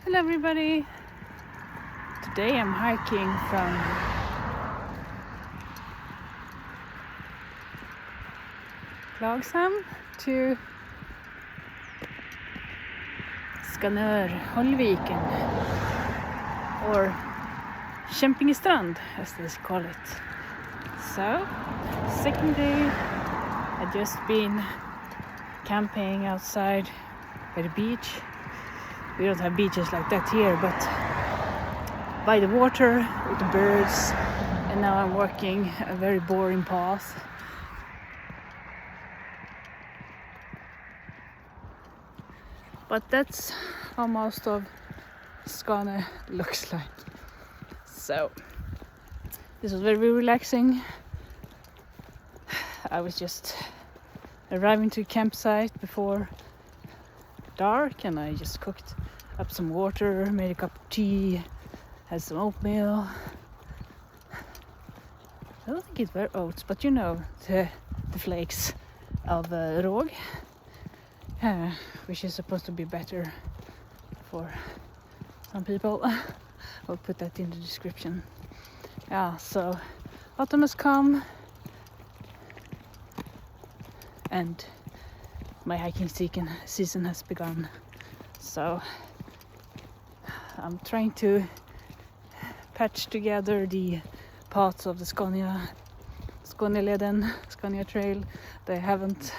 Hello everybody! Today I'm hiking from Klagshamn to Höllviken, or Strand as they call it. So, second day, I've just been camping outside by the beach. We don't have beaches like that here, but by the water with the birds, and now I'm walking a very boring path. But that's how most of Skåne looks like. So this was very relaxing. I was just arriving to a campsite before dark, and I just cooked up some water, made a cup of tea, had some oatmeal. I don't think it were oats, but you know, the flakes of råg, which is supposed to be better for some people. I'll put that in the description. Yeah, so autumn has come and my hiking season has begun. So I'm trying to patch together the parts of the Skåneleden trail that I haven't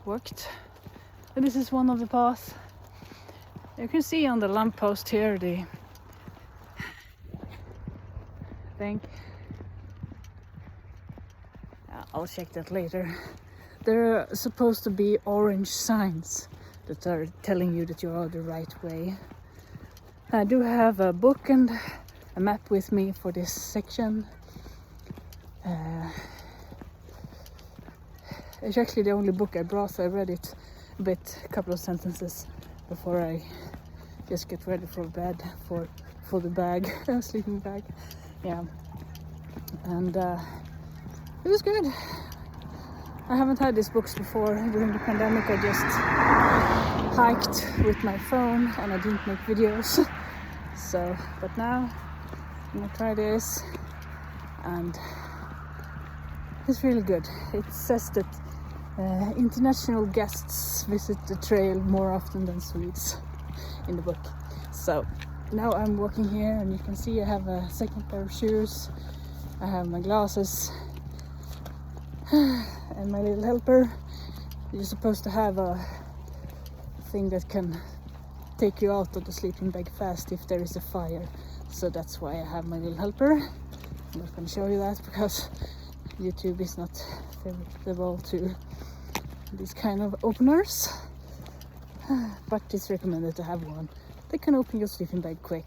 worked. And this is one of the paths. You can see on the lamppost here the thing. I'll check that later. There are supposed to be orange signs that are telling you that you're on the right way. I do have a book and a map with me for this section. It's actually the only book I brought, so I read it a couple of sentences before I just get ready for bed, for the bag, sleeping bag. Yeah, and it was good. I haven't had these books before. During the pandemic I just hiked with my phone and I didn't make videos. So, but now I'm gonna try this, and it's really good. It says that international guests visit the trail more often than Swedes in the book. So now I'm walking here, and you can see I have a second pair of shoes. I have my glasses and my little helper. You're supposed to have a thing that can take you out of the sleeping bag fast if there is a fire. So that's why I have my little helper. I'm not going to show you that because YouTube is not favorable to these kind of openers. But it's recommended to have one. They can open your sleeping bag quick.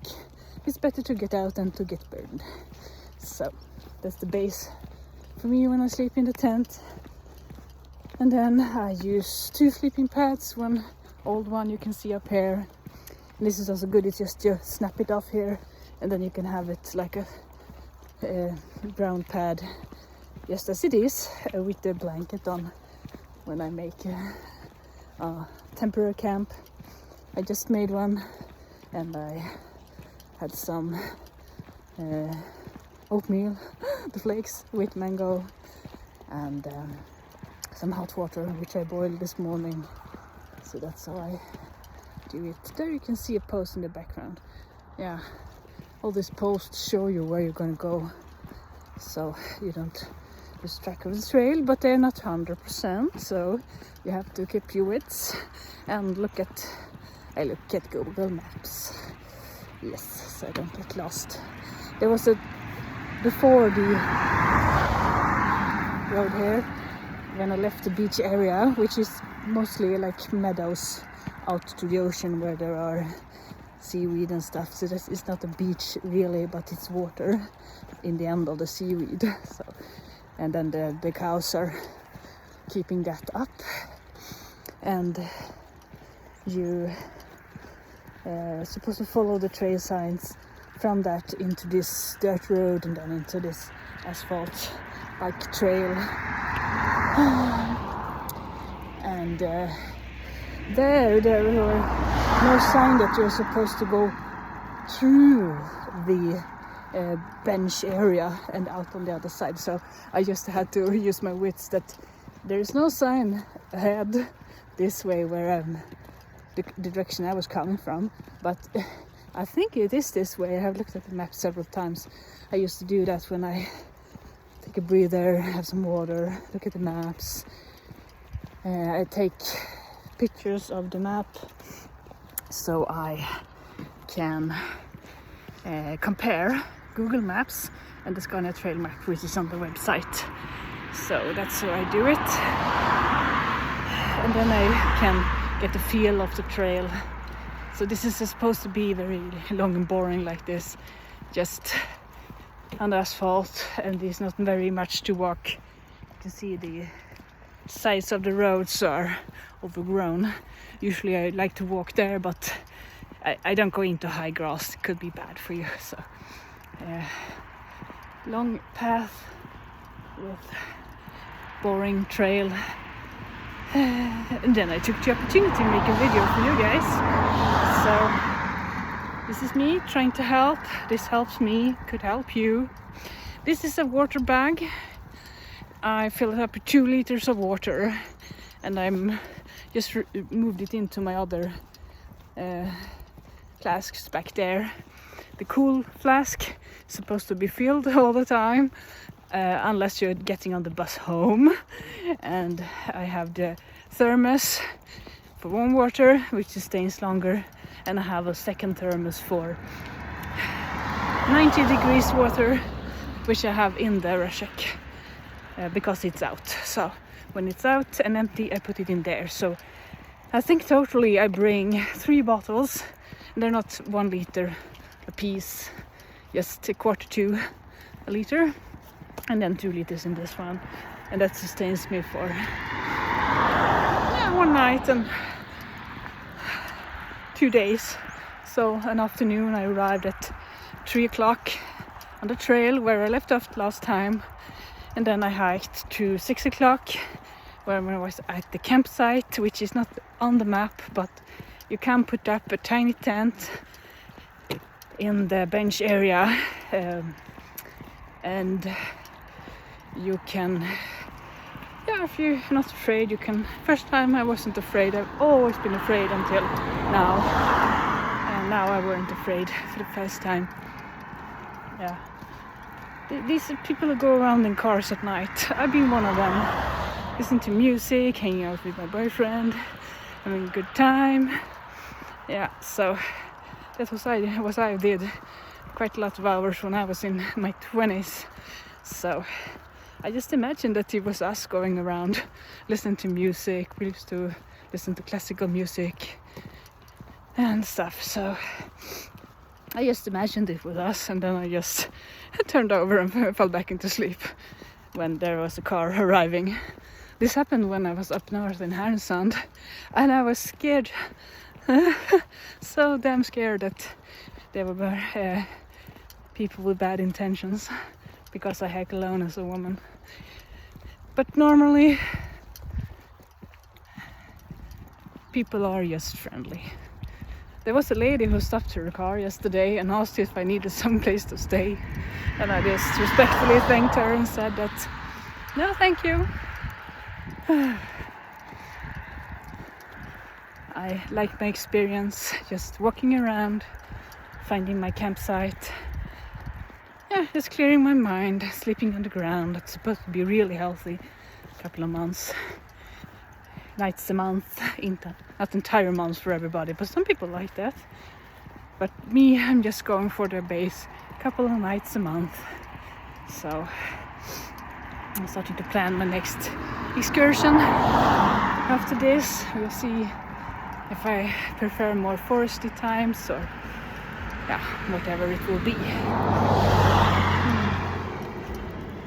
It's better to get out than to get burned. So that's the base for me when I sleep in the tent. And then I use 2 sleeping pads, one old one you can see up here. And this is also good, it's just you snap it off here, and then you can have it like a brown pad, just as it is, with the blanket on when I make a temporary camp. I just made one, and I had some oatmeal, the flakes with mango, and some hot water, which I boiled this morning. So that's how I do it. There you can see a post in the background. Yeah, all these posts show you where you're gonna go, so you don't lose track of the trail, but they're not 100%, so you have to keep your wits and I look at Google Maps. Yes, so I don't get lost. There was before the road here, when I left the beach area, which is mostly like meadows out to the ocean where there are seaweed and stuff. So it's not a beach really, but it's water in the end of the seaweed. So, and then the cows are keeping that up, and you supposed to follow the trail signs from that into this dirt road and then into this asphalt bike trail. And there were no sign that you're supposed to go through the bench area and out on the other side. So I just had to use my wits that there is no sign ahead this way where the direction I was coming from, but I think it is this way. I have looked at the map several times. I used to do that when I take a breather, have some water, look at the maps. I take pictures of the map so I can compare Google Maps and the Scania Trail map, which is on the website. So that's how I do it, and then I can get the feel of the trail. So this is supposed to be very long and boring like this, just on the asphalt, and there's not very much to walk. You can see the sides of the roads are overgrown. Usually I like to walk there, but I don't go into high grass. It could be bad for you. So long path with boring trail. And then I took the opportunity to make a video for you guys. So this is me trying to help. This helps me, could help you. This is a water bag. I filled it up with 2 liters of water, and I'm just moved it into my other flasks back there. The cool flask is supposed to be filled all the time, unless you're getting on the bus home. And I have the thermos for warm water, which stays longer, and I have a second thermos for 90 degrees water, which I have in the Rashek because it's out. So when it's out and empty, I put it in there. So I think totally I bring 3 bottles. They're not 1 liter a piece, just a quarter to a liter, and then 2 liters in this one, and that sustains me for 1 night and 2 days. So an afternoon I arrived at 3 o'clock on the trail where I left off last time, and then I hiked to 6 o'clock where I was at the campsite, which is not on the map, but you can put up a tiny tent in the bench area, and you can, if you're not afraid, you can. First time I wasn't afraid. I've always been afraid until now, and now I weren't afraid for the first time. Yeah, these people who go around in cars at night, I've been one of them, listening to music, hanging out with my boyfriend, having a good time. Yeah, so that was I did quite a lot of hours when I was in my 20s. So I just imagined that it was us going around listening to music. We used to listen to classical music and stuff. So I just imagined it with us, and then I just turned over and fell back into sleep when there was a car arriving. This happened when I was up north in Härnösand, and I was scared. So damn scared that there were people with bad intentions because I hike alone as a woman. But normally people are just friendly. There was a lady who stopped her car yesterday and asked if I needed some place to stay, and I just respectfully thanked her and said that no, thank you. I like my experience just walking around, finding my campsite, just clearing my mind, sleeping on the ground. It's supposed to be really healthy, a couple of months, nights a month, not entire months for everybody, but some people like that. But me, I'm just going for the base, a couple of nights a month. So I'm starting to plan my next excursion. After this, we'll see if I prefer more foresty times or whatever it will be.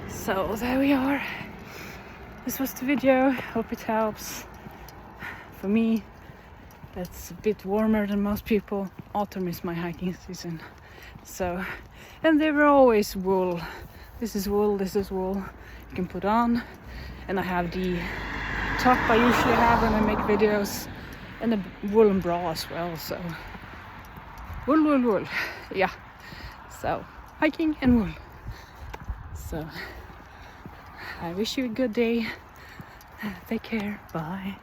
So there we are. This was the video. Hope it helps. For me, that's a bit warmer than most people. Autumn is my hiking season. So, and there were always wool. This is wool, this is wool. You can put on. And I have the top I usually have when I make videos. and a woolen bra as well. So wool. Yeah. So hiking and wool. So I wish you a good day. Take care. Bye.